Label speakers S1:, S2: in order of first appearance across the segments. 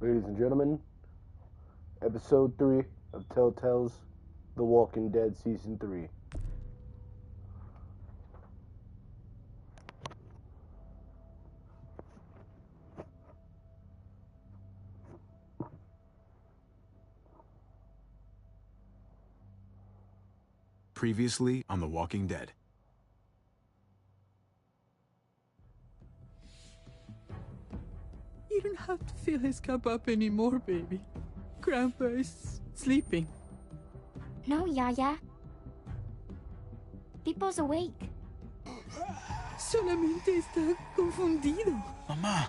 S1: Ladies and gentlemen, episode 3 of Telltale's The Walking Dead Season 3.
S2: Previously on The Walking Dead.
S3: You don't have to fill his cup up anymore, baby. Grandpa is sleeping.
S4: No, Yaya. Pipo's awake.
S3: Solamente está confundido.
S2: Mamá!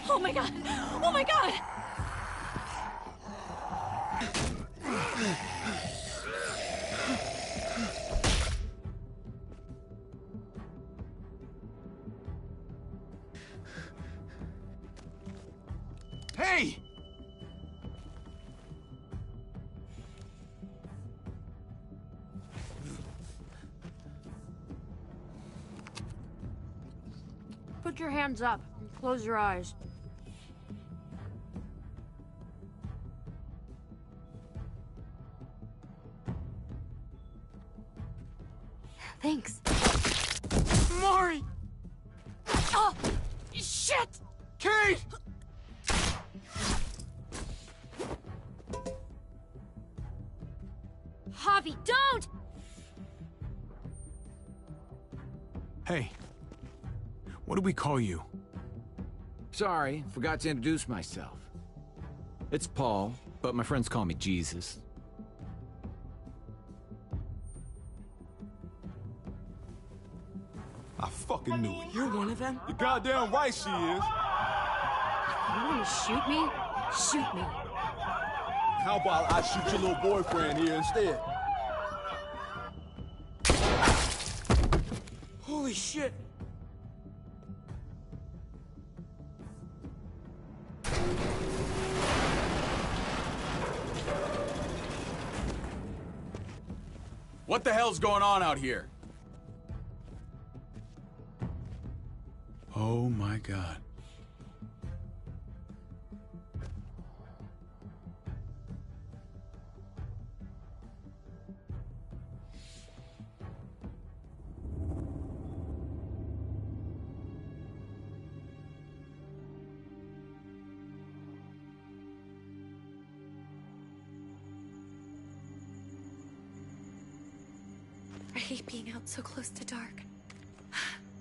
S4: Oh my god! Oh my god!
S2: Hey!
S5: Put your hands up and close your eyes.
S4: Thanks.
S5: Mari! Oh, shit!
S2: Kate!
S5: Javi, don't!
S2: Hey. What do we call you?
S6: Sorry, forgot to introduce myself. It's Paul, but my friends call me Jesus.
S7: I fucking knew it.
S5: You're one of them?
S7: You're goddamn right she is.
S5: You want to shoot me? Shoot me.
S7: How about I shoot your little boyfriend here instead?
S5: Holy shit!
S8: What the hell's going on out here?
S2: Oh my God.
S4: I hate being out so close to dark.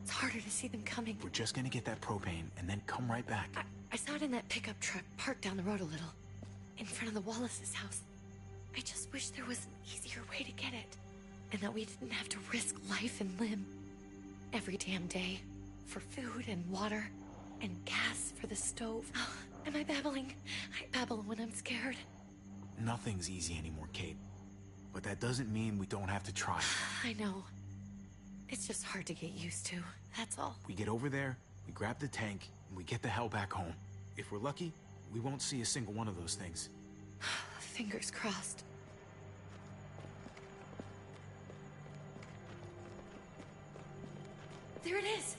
S4: It's harder to see them coming.
S2: We're just gonna get that propane and then come right back.
S4: I saw it in that pickup truck parked down the road a little, in front of the Wallace's house. I just wish there was an easier way to get it, and that we didn't have to risk life and limb every damn day for food and water and gas for the stove. Oh, am I babbling? I babble when I'm scared.
S2: Nothing's easy anymore, Kate. But that doesn't mean we don't have to try.
S4: I know. It's just hard to get used to, that's all.
S2: We get over there, we grab the tank, and we get the hell back home. If we're lucky, we won't see a single one of those things.
S4: Fingers crossed. There it is!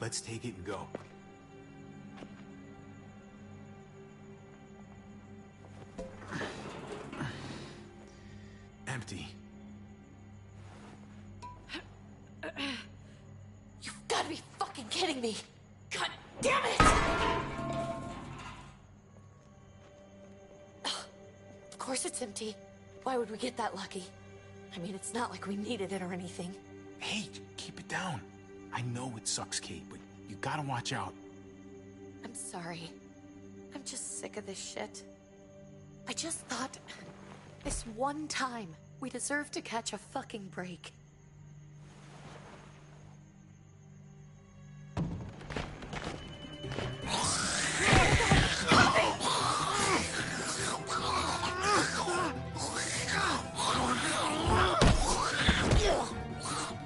S2: Let's take it and go. Empty.
S4: You've got to be fucking kidding me! God damn it! Of course it's empty. Why would we get that lucky? I mean, it's not like we needed it or anything.
S2: Hey, keep it down. I know it sucks, Kate, but you gotta watch out.
S4: I'm sorry. I'm just sick of this shit. I just thought, this one time, we deserve to catch a fucking break.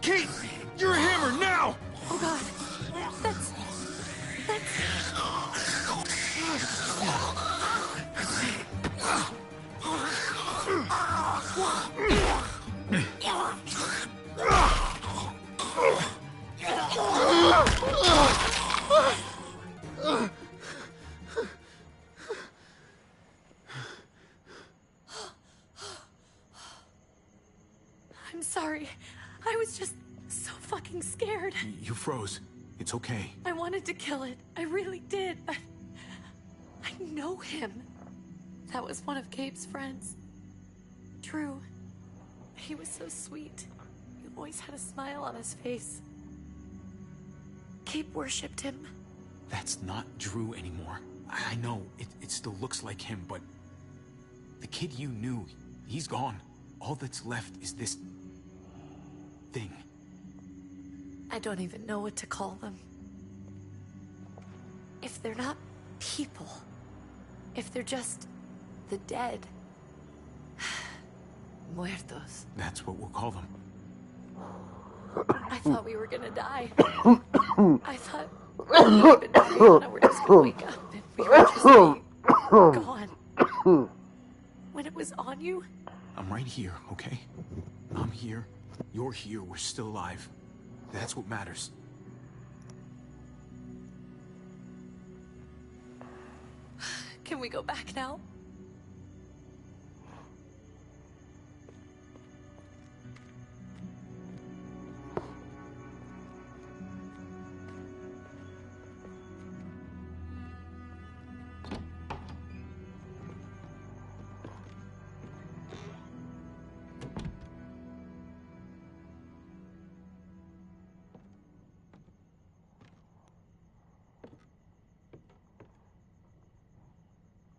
S2: Kate! You're a hammer now!
S4: Oh god. That's... I'm sorry. I was just so fucking scared.
S2: You froze. It's okay.
S4: I wanted to kill it. I really did, but I know him. That was one of Gabe's friends. Drew. He was so sweet. He always had a smile on his face. Gabe worshipped him.
S2: That's not Drew anymore. I know, it still looks like him, but the kid you knew, he's gone. All that's left is this thing.
S4: I don't even know what to call them. If they're not people, if they're just the dead, muertos.
S2: That's what we'll call them.
S4: I thought we were gonna die. I thought we would have been dying and we're just gonna wake up and we were just gone. When it was on you,
S2: I'm right here, okay? I'm here. You're here. We're still alive. That's what matters.
S4: can we go back now?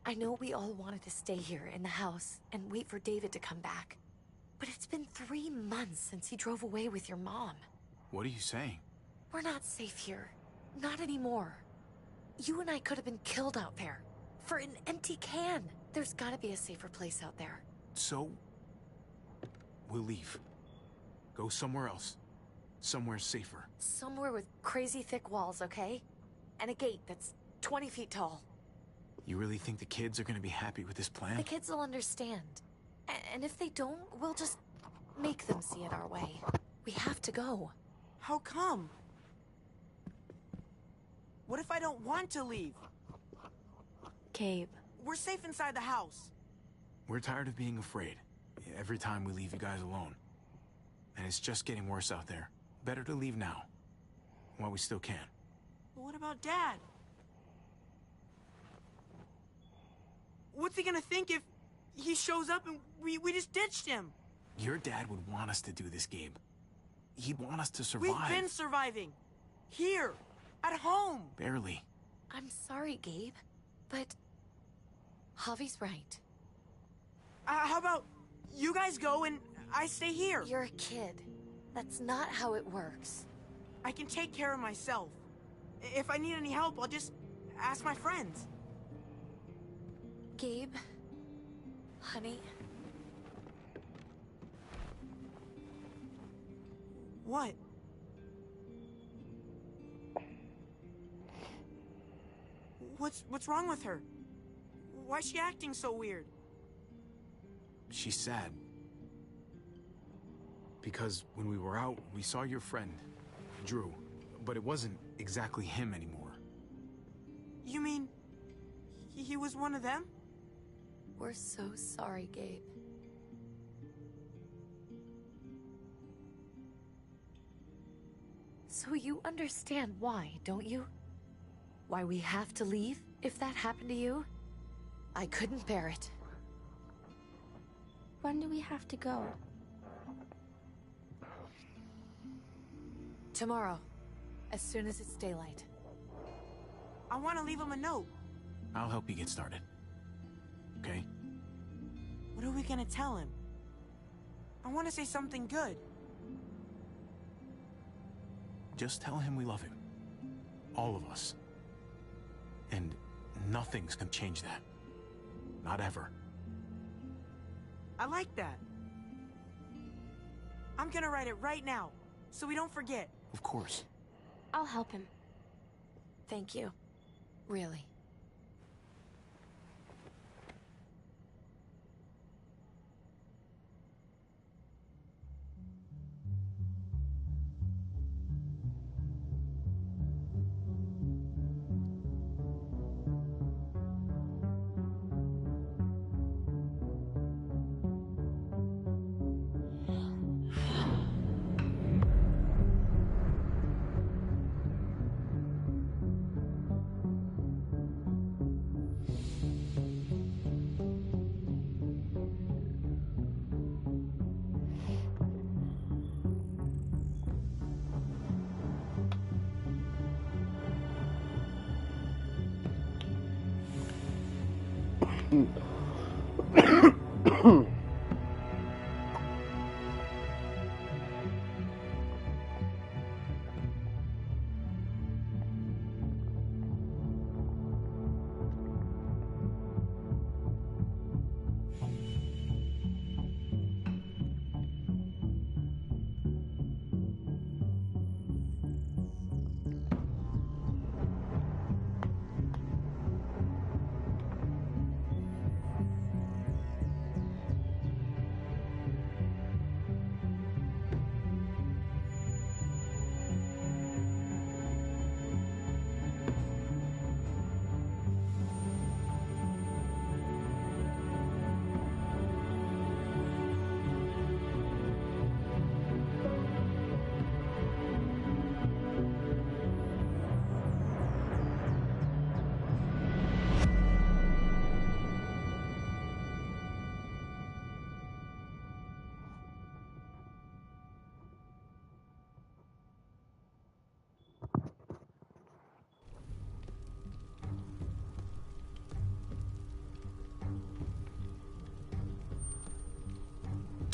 S4: I know we all wanted to stay here in the house and wait for David to come back. But it's been 3 months since he drove away with your mom.
S2: What are you saying?
S4: We're not safe here. Not anymore. You and I could have been killed out there. For an empty can. There's gotta be a safer place out there.
S2: So, we'll leave. Go somewhere else. Somewhere safer.
S4: Somewhere with crazy thick walls, okay? And a gate that's 20 feet tall.
S2: You really think the kids are gonna be happy with this plan?
S4: The kids will understand. And if they don't, we'll just make them see it our way. We have to go.
S9: How come? What if I don't want to leave?
S4: Gabe.
S9: We're safe inside the house.
S2: We're tired of being afraid. Every time we leave you guys alone. And it's just getting worse out there. Better to leave now. While we still can.
S9: But what about Dad? What's he gonna think if he shows up and we just ditched him?
S2: Your dad would want us to do this, Gabe. He'd want us to survive.
S9: We've been surviving. Here. At home.
S2: Barely.
S4: I'm sorry, Gabe. But Javi's right.
S9: How about you guys go and I stay here?
S4: You're a kid. That's not how it works.
S9: I can take care of myself. If I need any help, I'll just ask my friends.
S4: Gabe, honey.
S9: What? What's wrong with her? Why's she acting so weird?
S2: She's sad. Because when we were out, we saw your friend, Drew. But it wasn't exactly him anymore.
S9: You mean he was one of them?
S4: We're so sorry, Gabe. So you understand why, don't you? Why we have to leave if that happened to you? I couldn't bear it.
S5: When do we have to go?
S4: Tomorrow, as soon as it's daylight.
S9: I want to leave him a note.
S2: I'll help you get started. Okay?
S9: What are we gonna tell him? I want to say something good.
S2: Just tell him we love him. All of us. And nothing's gonna change that. Not ever.
S9: I like that. I'm gonna write it right now, so we don't forget.
S2: Of course.
S5: I'll help him.
S4: Thank you. Really.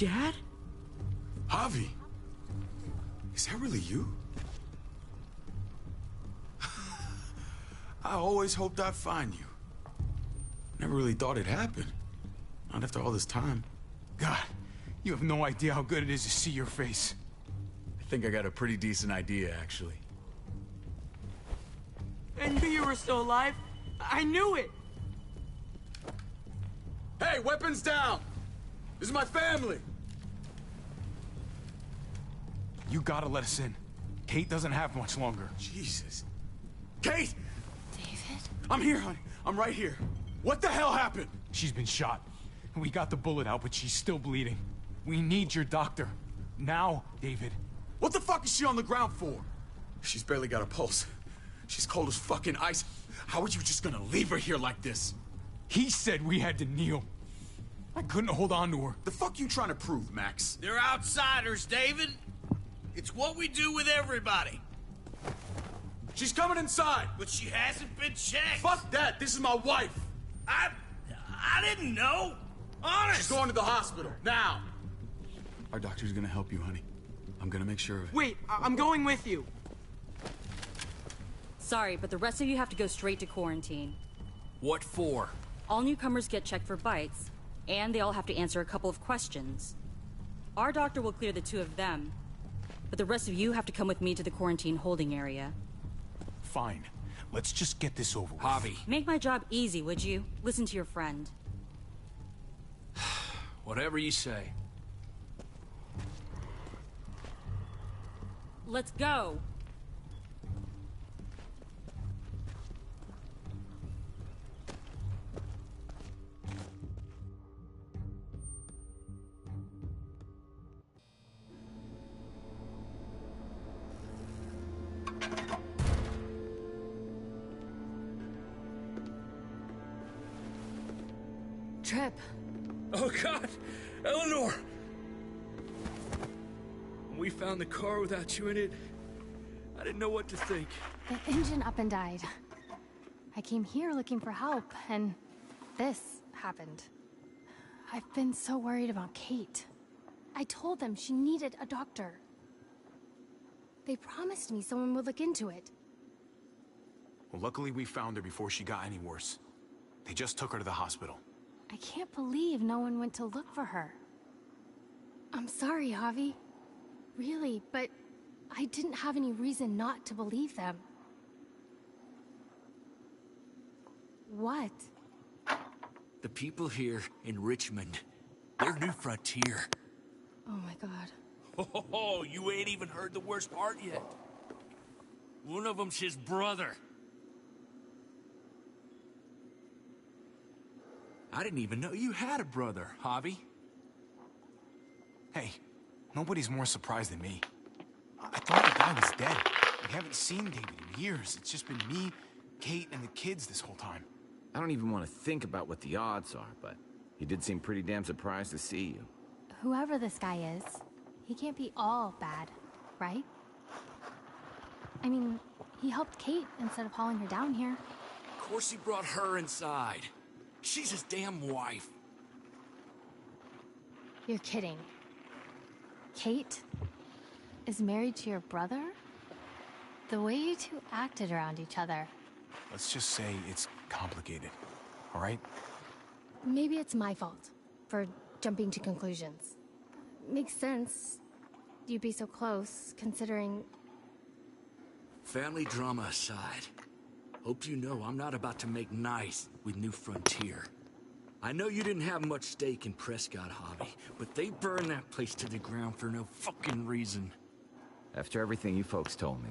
S9: Dad?
S8: Javi, is that really you? I always hoped I'd find you. Never really thought it'd happen. Not after all this time.
S2: God, you have no idea how good it is to see your face.
S8: I think I got a pretty decent idea, actually.
S9: I knew you were still alive. I knew it.
S8: Hey, weapons down! This is my family!
S2: You gotta let us in. Kate doesn't have much longer.
S8: Jesus. Kate!
S4: David?
S8: I'm here, honey. I'm right here. What the hell happened?
S2: She's been shot. We got the bullet out, but she's still bleeding. We need your doctor. Now, David.
S8: What the fuck is she on the ground for? She's barely got a pulse. She's cold as fucking ice. How are you just gonna leave her here like this?
S2: He said we had to kneel. I couldn't hold on to her.
S8: The fuck you trying to prove, Max?
S10: They're outsiders, David. It's what we do with everybody.
S8: She's coming inside.
S10: But she hasn't been checked.
S8: Fuck that. This is my wife.
S10: I didn't know. Honest.
S8: She's going to the hospital. Now. Our doctor's gonna help you, honey. I'm gonna make sure of it.
S9: Wait, I'm going with you.
S5: Sorry, but the rest of you have to go straight to quarantine.
S10: What for?
S5: All newcomers get checked for bites, and they all have to answer a couple of questions. Our doctor will clear the two of them, but the rest of you have to come with me to the quarantine holding area.
S2: Fine. Let's just get this over with.
S10: Javi.
S5: Make my job easy, would you? Listen to your friend.
S10: Whatever you say.
S5: Let's go!
S4: Trip.
S10: Oh, God! Eleanor! When we found the car without you in it, I didn't know what to think.
S11: The engine up and died. I came here looking for help, and this happened. I've been so worried about Kate. I told them she needed a doctor. They promised me someone would look into it.
S2: Well, luckily we found her before she got any worse. They just took her to the hospital.
S11: I can't believe no one went to look for her. I'm sorry, Javi. Really, but I didn't have any reason not to believe them. What?
S10: The people here in Richmond, they're New Frontier.
S11: Oh my god.
S10: Oh, you ain't even heard the worst part yet. One of them's his brother. I didn't even know you had a brother, Javi.
S2: Hey, nobody's more surprised than me. I thought the guy was dead. We haven't seen David in years. It's just been me, Kate, and the kids this whole time.
S6: I don't even want to think about what the odds are, but he did seem pretty damn surprised to see you.
S11: Whoever this guy is, he can't be all bad, right? I mean, he helped Kate instead of hauling her down here.
S10: Of course he brought her inside. She's his damn wife.
S11: You're kidding. Kate is married to your brother? The way you two acted around each other.
S2: Let's just say it's complicated, all right?
S11: Maybe it's my fault for jumping to conclusions. Makes sense. You'd be so close, considering...
S10: Family drama aside, hope you know I'm not about to make nice with New Frontier. I know you didn't have much stake in Prescott, Javi, but they burned that place to the ground for no fucking reason.
S6: After everything you folks told me,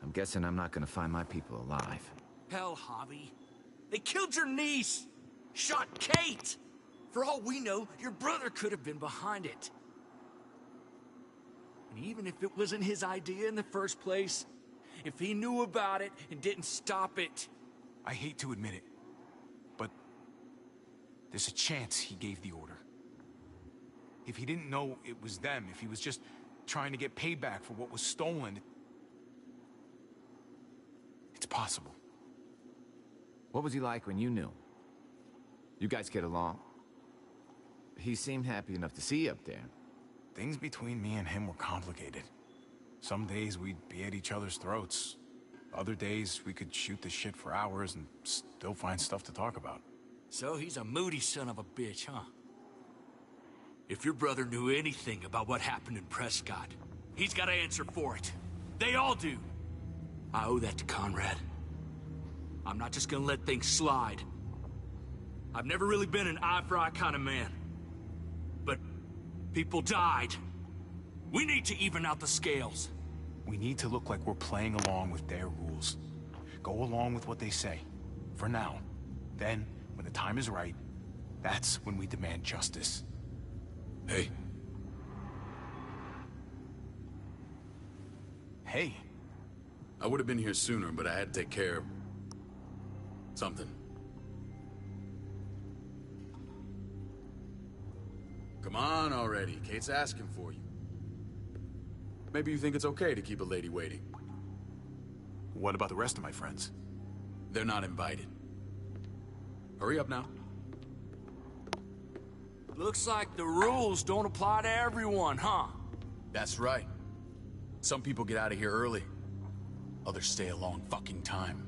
S6: I'm guessing I'm not gonna find my people alive.
S10: Hell, Javi. They killed your niece! Shot Kate! For all we know, your brother could have been behind it. And even if it wasn't his idea in the first place, if he knew about it and didn't stop it...
S2: I hate to admit it, but there's a chance he gave the order. If he didn't know it was them, if he was just trying to get payback for what was stolen, it's possible.
S6: What was he like when you knew? You guys get along? He seemed happy enough to see you up there.
S2: Things between me and him were complicated. Some days we'd be at each other's throats. Other days we could shoot the shit for hours and still find stuff to talk about.
S10: So he's a moody son of a bitch, huh? If your brother knew anything about what happened in Prescott, he's got to answer for it. They all do. I owe that to Conrad. I'm not just gonna let things slide. I've never really been an eye-for-eye kind of man. But people died. We need to even out the scales.
S2: We need to look like we're playing along with their rules. Go along with what they say. For now. Then, when the time is right, that's when we demand justice.
S8: Hey.
S2: Hey.
S8: I would have been here sooner, but I had to take care of... something. Come on already. Kate's asking for you. Maybe you think it's okay to keep a lady waiting.
S2: What about the rest of my friends?
S8: They're not invited. Hurry up now.
S10: Looks like the rules don't apply to everyone, huh?
S8: That's right. Some people get out of here early. Others stay a long fucking time.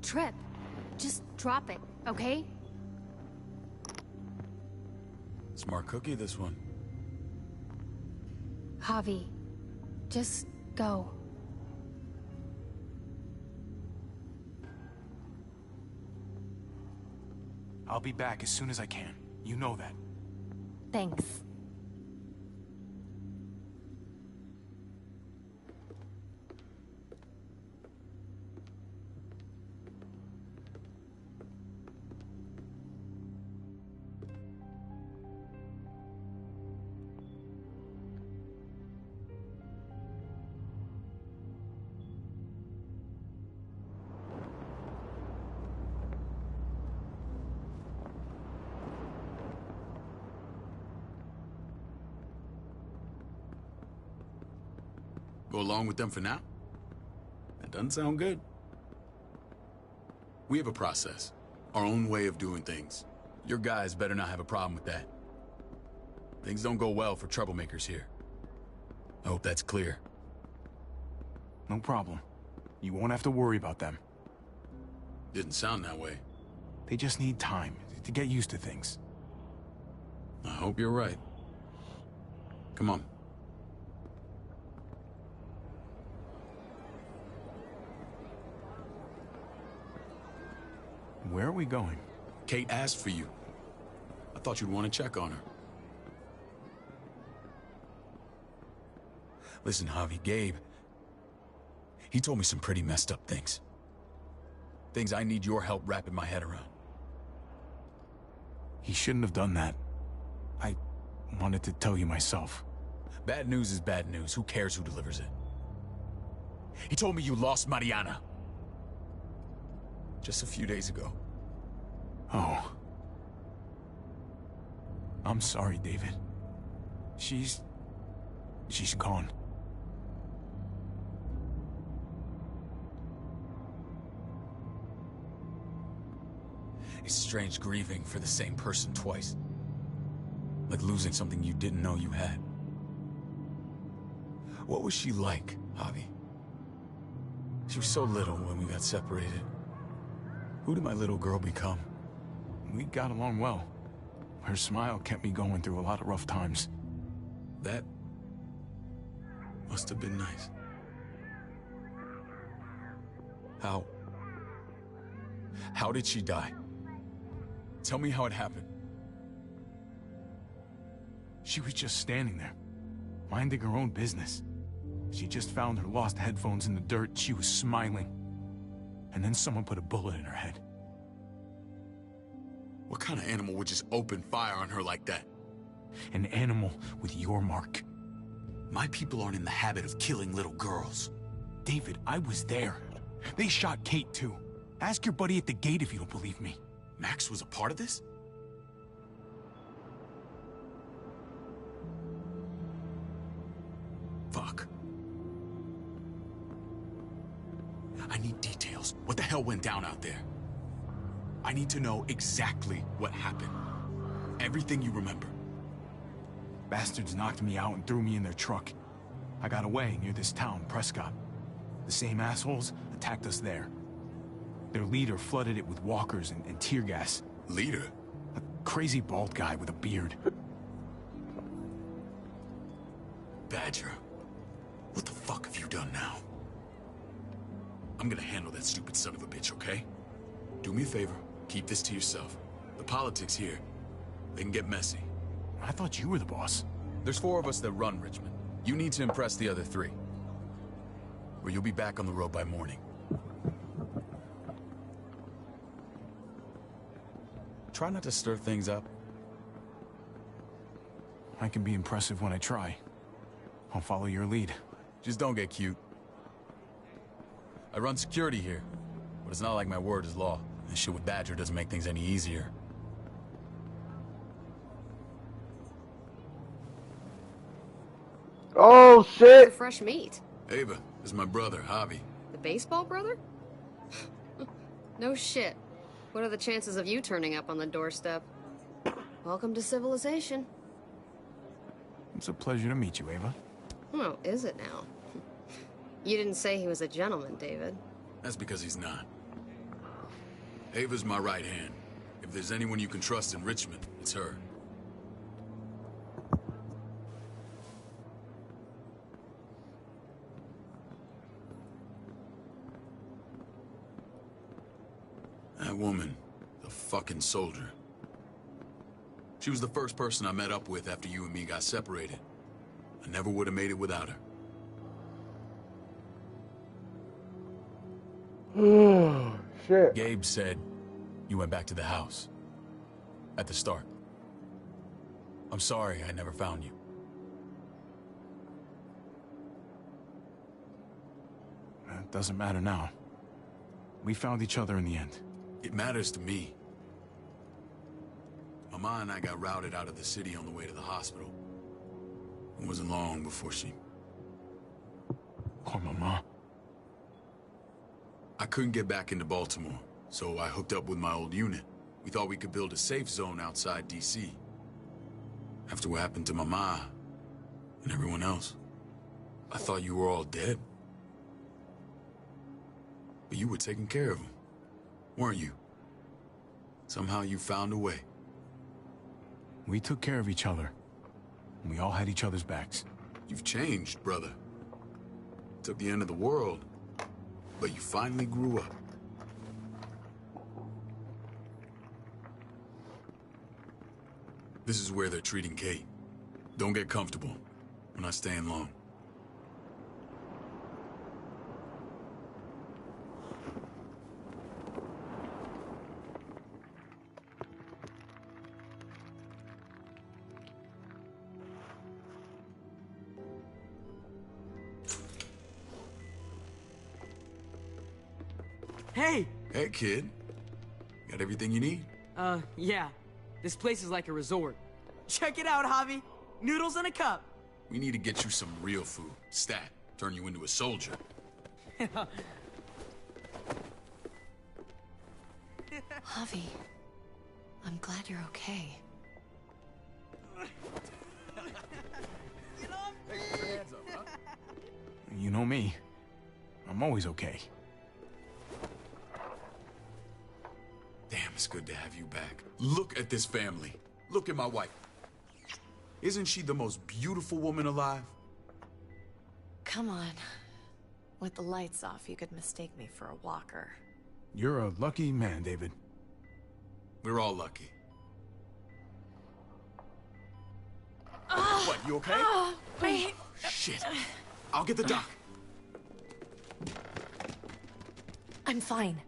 S11: Trip, just drop it, okay?
S8: Smart cookie, this one.
S11: Javi, just go.
S2: I'll be back as soon as I can. You know that.
S11: Thanks.
S8: Go along with them for now? That doesn't sound good. We have a process. Our own way of doing things. Your guys better not have a problem with that. Things don't go well for troublemakers here. I hope that's clear.
S2: No problem. You won't have to worry about them.
S8: Didn't sound that way.
S2: They just need time to get used to things.
S8: I hope you're right. Come on.
S2: Where are we going?
S8: Kate asked for you. I thought you'd want to check on her. Listen, Javi, Gabe... he told me some pretty messed up things. Things I need your help wrapping my head around.
S2: He shouldn't have done that. I wanted to tell you myself.
S8: Bad news is bad news. Who cares who delivers it? He told me you lost Mariana. Just a few days ago.
S2: Oh. I'm sorry, David. She's gone.
S8: It's strange grieving for the same person twice. Like losing something you didn't know you had. What was she like, Javi? She was so little when we got separated. Who did my little girl become?
S2: We got along well. Her smile kept me going through a lot of rough times.
S8: That must have been nice. How did she die? Tell me how it happened.
S2: She was just standing there, minding her own business. She just found her lost headphones in the dirt. She was smiling. And then someone put a bullet in her head.
S8: What kind of animal would just open fire on her like that?
S2: An animal with your mark.
S8: My people aren't in the habit of killing little girls.
S2: David, I was there. They shot Kate too. Ask your buddy at the gate if you don't believe me.
S8: Max was a part of this? Fuck. I need details. What the hell went down out there? I need to know exactly what happened. Everything you remember.
S2: Bastards knocked me out and threw me in their truck. I got away near this town, Prescott. The same assholes attacked us there. Their leader flooded it with walkers and tear gas.
S8: Leader?
S2: A crazy bald guy with a beard.
S8: Badger, what the fuck have you done now? I'm gonna handle that stupid son of a bitch, okay? Do me a favor, keep this to yourself. The politics here, they can get messy.
S2: I thought you were the boss.
S8: There's 4 of us that run Richmond. You need to impress the other 3. Or you'll be back on the road by morning. Try not to stir things up.
S2: I can be impressive when I try. I'll follow your lead.
S8: Just don't get cute. I run security here, but it's not like my word is law. This shit with Badger doesn't make things any easier.
S1: Oh, shit!
S12: Fresh meat.
S8: Ava, this is my brother, Javi.
S12: The baseball brother? No shit. What are the chances of you turning up on the doorstep? Welcome to civilization.
S2: It's a pleasure to meet you, Ava.
S12: Oh, is it now? You didn't say he was a gentleman, David.
S8: That's because he's not. Ava's my right hand. If there's anyone you can trust in Richmond, it's her. That woman, the fucking soldier. She was the first person I met up with after you and me got separated. I never would have made it without her.
S1: Oh, shit.
S8: Gabe said you went back to the house. At the start. I'm sorry I never found you.
S2: It doesn't matter now. We found each other in the end.
S8: It matters to me. Mama and I got routed out of the city on the way to the hospital. It wasn't long before she...
S2: Poor Mama.
S8: I couldn't get back into Baltimore, so I hooked up with my old unit. We thought we could build a safe zone outside D.C. After what happened to Mama and everyone else, I thought you were all dead. But you were taking care of them, weren't you? Somehow you found a way.
S2: We took care of each other. We all had each other's backs.
S8: You've changed, brother. Took the end of the world, but you finally grew up. This is where they're treating Kate. Don't get comfortable. We're not staying long.
S9: Hey!
S8: Hey, kid. Got everything you need?
S9: Yeah. This place is like a resort. Check it out, Javi. Noodles in a cup.
S8: We need to get you some real food. Stat. Turn you into a soldier.
S11: Javi,
S4: I'm glad you're okay.
S2: You know me. I'm always okay.
S8: Damn, it's good to have you back. Look at this family. Look at my wife. Isn't she the most beautiful woman alive?
S4: Come on. With the lights off, you could mistake me for a walker.
S2: You're a lucky man, David.
S8: We're all lucky. What, you okay?
S4: Wait.
S8: Shit. I'll get the doc.
S4: I'm fine.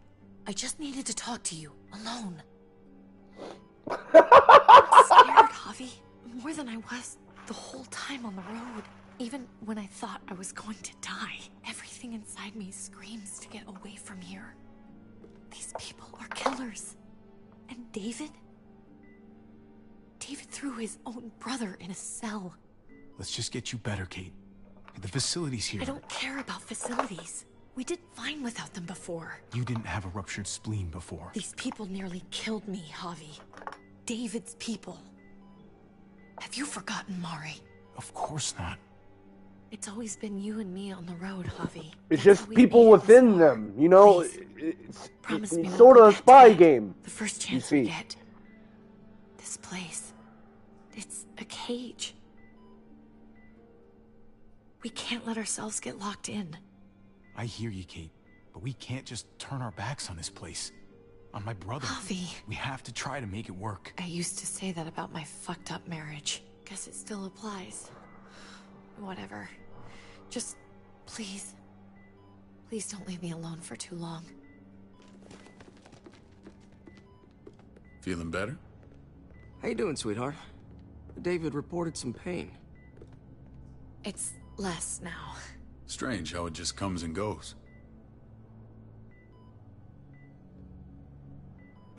S4: I just needed to talk to you, alone. I'm scared, Javi. More than I was the whole time on the road. Even when I thought I was going to die, everything inside me screams to get away from here. These people are killers. And David? David threw his own brother in a cell.
S2: Let's just get you better, Kate. The facility's here.
S4: I don't care about facilities. We did fine without them before.
S2: You didn't have a ruptured spleen before.
S4: These people nearly killed me, Javi. David's people. Have you forgotten, Mari?
S2: Of course not.
S4: It's always been you and me on the road, Javi.
S1: It's just people within them, you know?
S4: Promise me
S1: It's sort of a spy
S4: tonight.
S1: game.
S4: The first chance we get. This place. It's a cage. We can't let ourselves get locked in.
S2: I hear you, Kate, but we can't just turn our backs on this place. On my brother.
S4: Javi.
S2: We have to try to make it work.
S4: I used to say that about my fucked up marriage. Guess it still applies. Whatever. Just, please. Please don't leave me alone for too long.
S8: Feeling better?
S13: How you doing, sweetheart? David reported some pain.
S4: It's less now.
S8: Strange how it just comes and goes.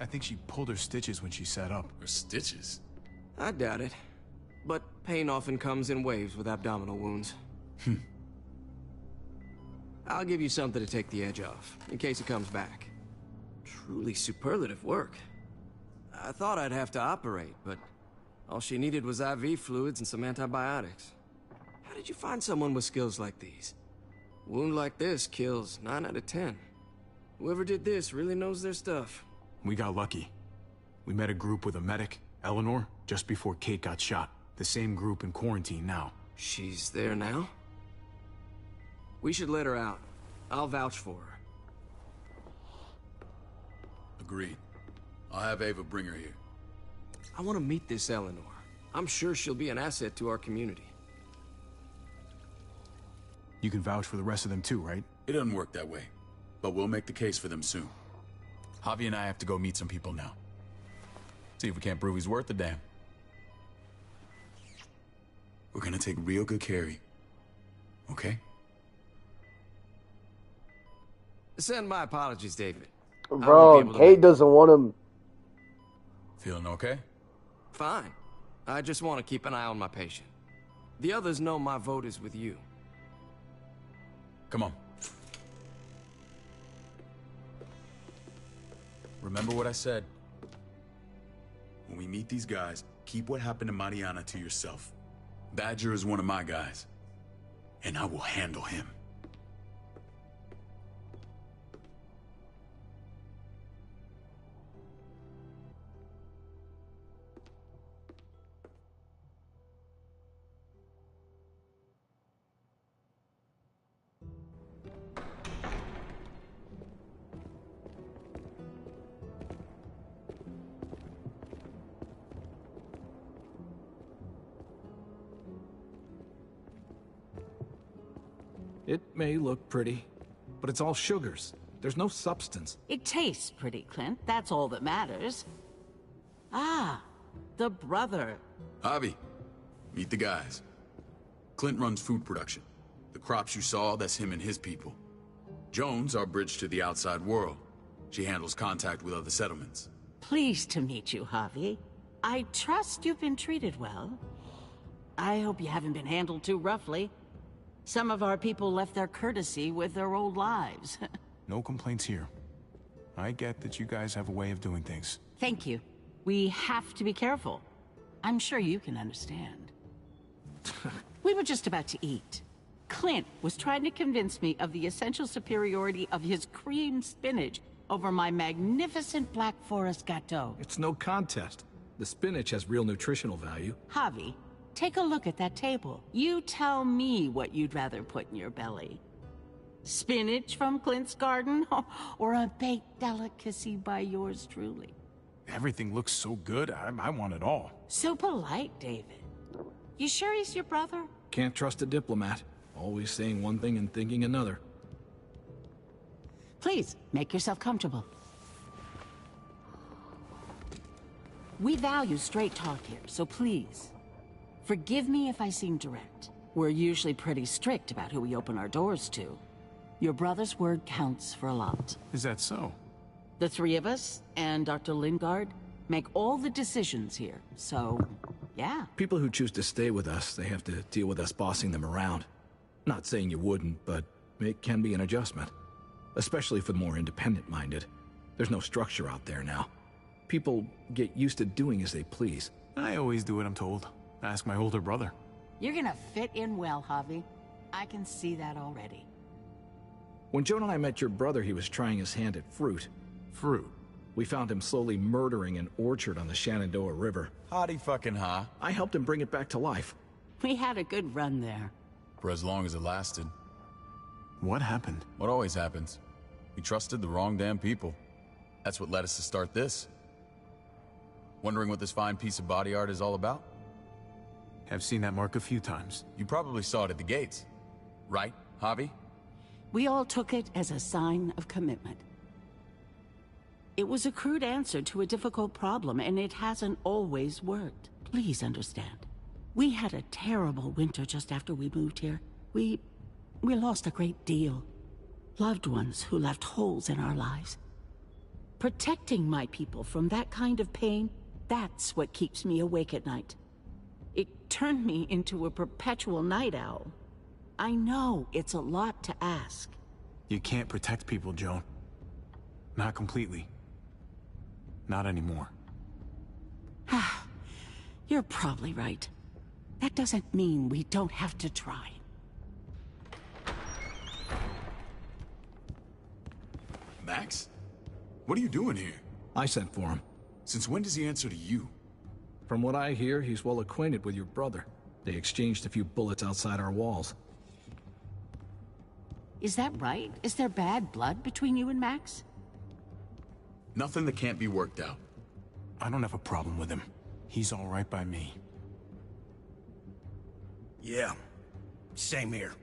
S2: I think she pulled her stitches when she sat up.
S8: Her stitches?
S13: I doubt it. But pain often comes in waves with abdominal wounds. I'll give you something to take the edge off, in case it comes back. Truly superlative work. I thought I'd have to operate, but all she needed was IV fluids and some antibiotics. How did you find someone with skills like these? A wound like this kills 9 out of 10. Whoever did this really knows their stuff.
S2: We got lucky. We met a group with a medic, Eleanor, just before Kate got shot. The same group in quarantine now.
S13: She's there now? We should let her out. I'll vouch for her.
S8: Agreed. I'll have Ava bring her here.
S13: I want to meet this Eleanor. I'm sure she'll be an asset to our community.
S2: You can vouch for the rest of them too, right?
S8: It doesn't work that way, but we'll make the case for them soon. Javi and I have to go meet some people now. See if we can't prove he's worth the damn. We're gonna take real good care of you. Okay?
S13: Send my apologies, David.
S1: Bro, Kate doesn't want him.
S8: Feeling okay?
S13: Fine. I just want to keep an eye on my patient. The others know my vote is with you.
S8: Come on. Remember what I said. When we meet these guys, keep what happened to Mariana to yourself. Badger is one of my guys, and I will handle him.
S14: It may look pretty, but it's all sugars. There's no substance.
S15: It tastes pretty, Clint. That's all that matters. Ah, the brother.
S8: Javi, meet the guys. Clint runs food production. The crops you saw, that's him and his people. Jones, our bridge to the outside world. She handles contact with other settlements.
S15: Pleased to meet you, Javi. I trust you've been treated well. I hope you haven't been handled too roughly. Some of our people left their courtesy with their old lives.
S2: No complaints here. I get that you guys have a way of doing things.
S15: Thank you. We have to be careful. I'm sure you can understand. We were just about to eat. Clint was trying to convince me of the essential superiority of his cream spinach over my magnificent Black Forest gâteau.
S14: It's no contest. The spinach has real nutritional value.
S15: Javi, take a look at that table. You tell me what you'd rather put in your belly. Spinach from Clint's garden, or a baked delicacy by yours truly?
S2: Everything looks so good, I want it all.
S15: So polite, David. You sure he's your brother?
S14: Can't trust a diplomat. Always saying one thing and thinking another.
S15: Please, make yourself comfortable. We value straight talk here, so please, forgive me if I seem direct. We're usually pretty strict about who we open our doors to. Your brother's word counts for a lot.
S2: Is that so?
S15: The three of us and Dr. Lingard make all the decisions here, so, yeah.
S14: People who choose to stay with us, they have to deal with us bossing them around. Not saying you wouldn't, but it can be an adjustment. Especially for the more independent-minded. There's no structure out there now. People get used to doing as they please.
S2: I always do what I'm told. Ask my older brother.
S15: You're gonna fit in well, Javi. I can see that already.
S14: When Joan and I met your brother, he was trying his hand at fruit.
S2: Fruit?
S14: We found him slowly murdering an orchard on the Shenandoah River.
S8: Howdy fucking ha.
S14: I helped him bring it back to life.
S15: We had a good run there.
S8: For as long as it lasted.
S2: What happened?
S8: What always happens. We trusted the wrong damn people. That's what led us to start this. Wondering what this fine piece of body art is all about?
S2: I've seen that mark a few times.
S8: You probably saw it at the gates. Right, Javi?
S15: We all took it as a sign of commitment. It was a crude answer to a difficult problem, and it hasn't always worked. Please understand. We had a terrible winter just after we moved here. We lost a great deal. Loved ones who left holes in our lives. Protecting my people from that kind of pain, that's what keeps me awake at night. It turned me into a perpetual night owl. I know it's a lot to ask.
S2: You can't protect people, Joan. Not completely. Not anymore.
S15: You're probably right. That doesn't mean we don't have to try.
S8: Max? What are you doing here?
S14: I sent for him.
S8: Since when does he answer to you?
S14: From what I hear, he's well acquainted with your brother. They exchanged a few bullets outside our walls.
S15: Is that right? Is there bad blood between you and Max?
S8: Nothing that can't be worked out.
S2: I don't have a problem with him. He's all right by me.
S16: Yeah, same here.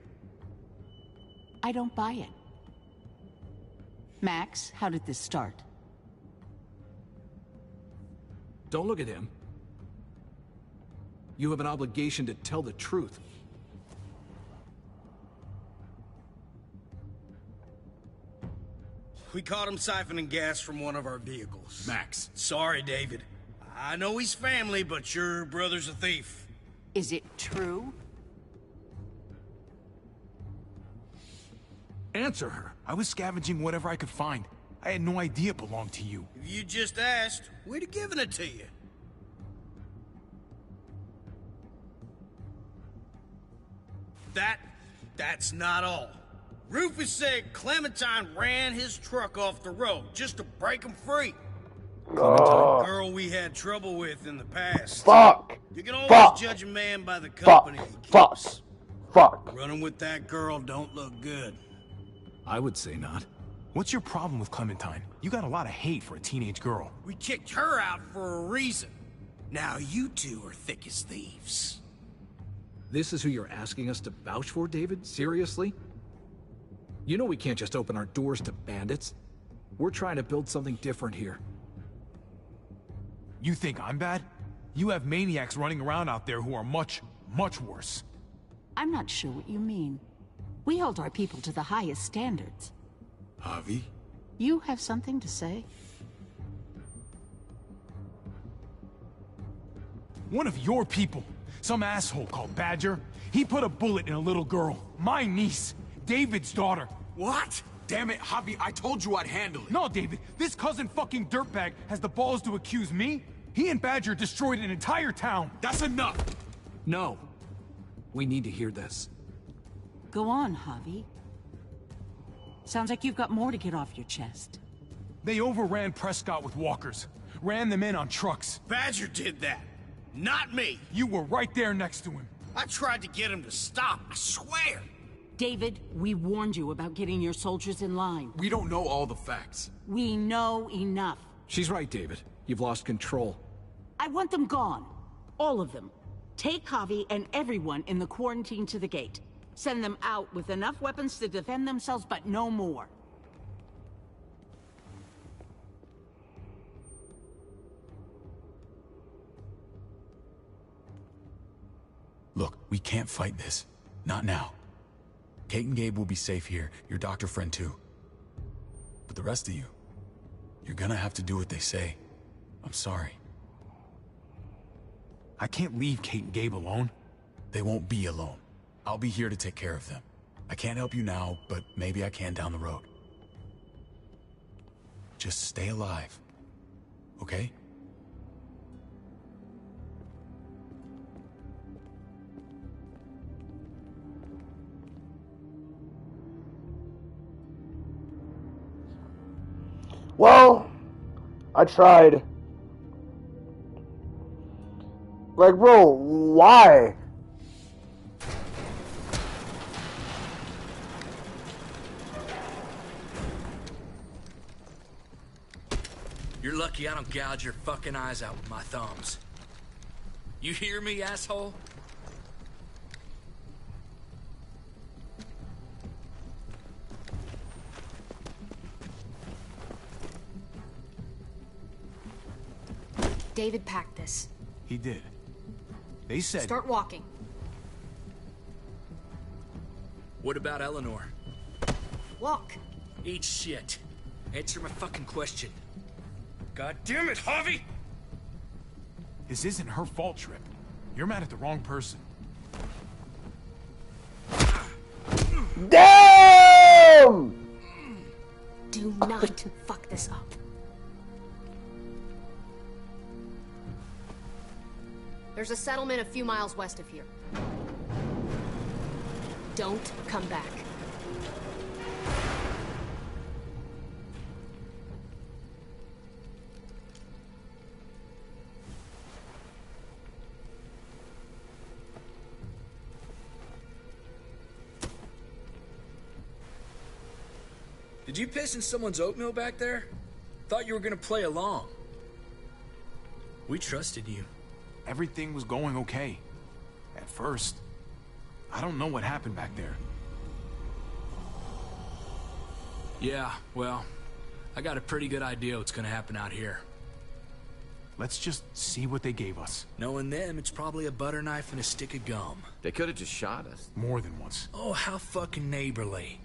S15: I don't buy it. Max, how did this start?
S14: Don't look at him. You have an obligation to tell the truth.
S16: We caught him siphoning gas from one of our vehicles.
S8: Max.
S16: Sorry, David. I know he's family, but your brother's a thief.
S15: Is it true?
S14: Answer her.
S2: I was scavenging whatever I could find. I had no idea it belonged to you.
S16: If you just asked, we'd have given it to you. That's not all. Rufus said Clementine ran his truck off the road just to break him free.
S1: Oh.
S16: Girl we had trouble with in the past.
S1: Fuck.
S16: You can always judge a man by the company he keeps.
S1: Fuck.
S16: Running with that girl don't look good.
S14: I would say not.
S2: What's your problem with Clementine? You got a lot of hate for a teenage girl.
S16: We kicked her out for a reason. Now you two are thick as thieves.
S14: This is who you're asking us to vouch for, David? Seriously? You know we can't just open our doors to bandits. We're trying to build something different here.
S2: You think I'm bad? You have maniacs running around out there who are much, much worse.
S15: I'm not sure what you mean. We hold our people to the highest standards.
S8: Javi?
S15: You have something to say?
S2: One of your people, some asshole called Badger, he put a bullet in a little girl, my niece, David's daughter.
S8: What? Damn it, Javi, I told you I'd handle it.
S2: No, David, this cousin fucking dirtbag has the balls to accuse me? He and Badger destroyed an entire town.
S8: That's enough!
S13: No. We need to hear this.
S15: Go on, Javi. Sounds like you've got more to get off your chest.
S2: They overran Prescott with walkers. Ran them in on trucks.
S16: Badger did that. Not me.
S2: You were right there next to him.
S16: I tried to get him to stop, I swear.
S15: David, we warned you about getting your soldiers in line.
S8: We don't know all the facts.
S15: We know enough.
S14: She's right, David. You've lost control.
S15: I want them gone. All of them. Take Javi and everyone in the quarantine to the gate. Send them out with enough weapons to defend themselves, but no more.
S8: Look, we can't fight this. Not now. Kate and Gabe will be safe here, your doctor friend too. But the rest of you, you're gonna have to do what they say. I'm sorry.
S2: I can't leave Kate and Gabe alone.
S8: They won't be alone. I'll be here to take care of them. I can't help you now, but maybe I can down the road. Just stay alive, okay?
S1: Well, I tried. Like, bro, why?
S10: You're lucky I don't gouge your fucking eyes out with my thumbs. You hear me, asshole?
S12: David packed this.
S2: He did. They said...
S12: Start walking.
S10: What about Eleanor?
S12: Walk.
S10: Eat shit. Answer my fucking question. God damn it, Javi!
S2: This isn't her fault, Trip. You're mad at the wrong person.
S1: Damn!
S12: Do not fuck this up. There's a settlement a few miles west of here. Don't come back.
S10: Did you piss in someone's oatmeal back there? Thought you were gonna play along. We trusted you.
S2: Everything was going okay. At first. I don't know what happened back there.
S10: Yeah, well, I got a pretty good idea what's gonna happen out here.
S2: Let's just see what they gave us.
S10: Knowing them, it's probably a butter knife and a stick of gum.
S6: They could have just shot us.
S2: More than once.
S10: Oh, how fucking neighborly.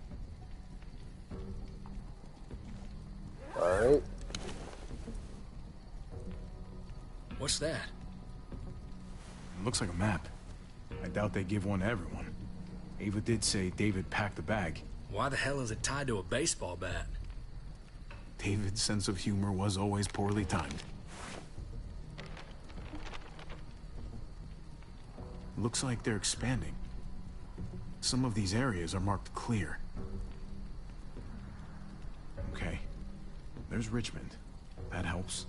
S1: Alright.
S10: What's that?
S2: It looks like a map. I doubt they give one to everyone. Ava did say David packed the bag.
S10: Why the hell is it tied to a baseball bat?
S2: David's sense of humor was always poorly timed. Looks like they're expanding. Some of these areas are marked clear. Okay. There's Richmond. That helps.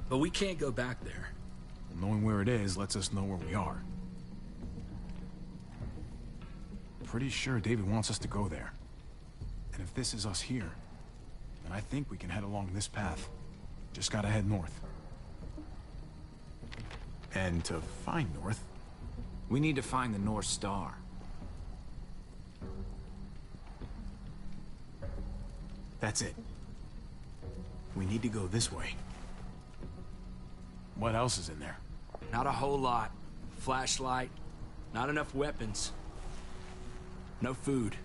S10: But we can't go back there.
S2: Well, knowing where it is lets us know where we are. Pretty sure David wants us to go there. And if this is us here, then I think we can head along this path. Just gotta head north. And to find north...
S6: We need to find the North Star.
S2: That's it. We need to go this way. What else is in there?
S10: Not a whole lot. Flashlight, not enough weapons. No food.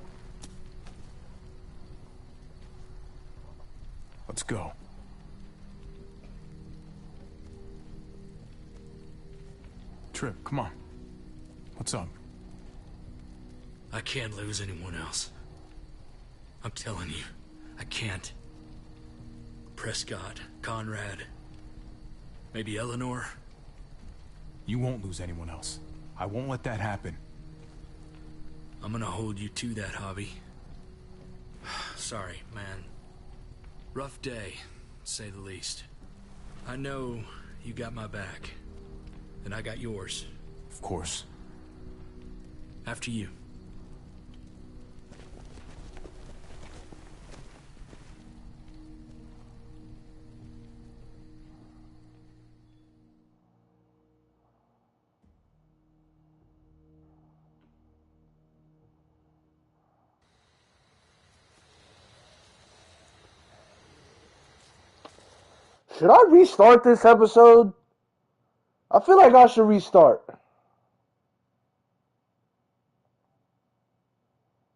S2: Let's go. Trip, come on. What's up?
S10: I can't lose anyone else. I'm telling you, I can't. Prescott, Conrad. Maybe Eleanor?
S2: You won't lose anyone else. I won't let that happen.
S10: I'm gonna hold you to that, Javi. Sorry, man. Rough day, to say the least. I know you got my back, and I got yours.
S2: Of course.
S10: After you.
S1: Should I restart this episode? I feel like I should restart.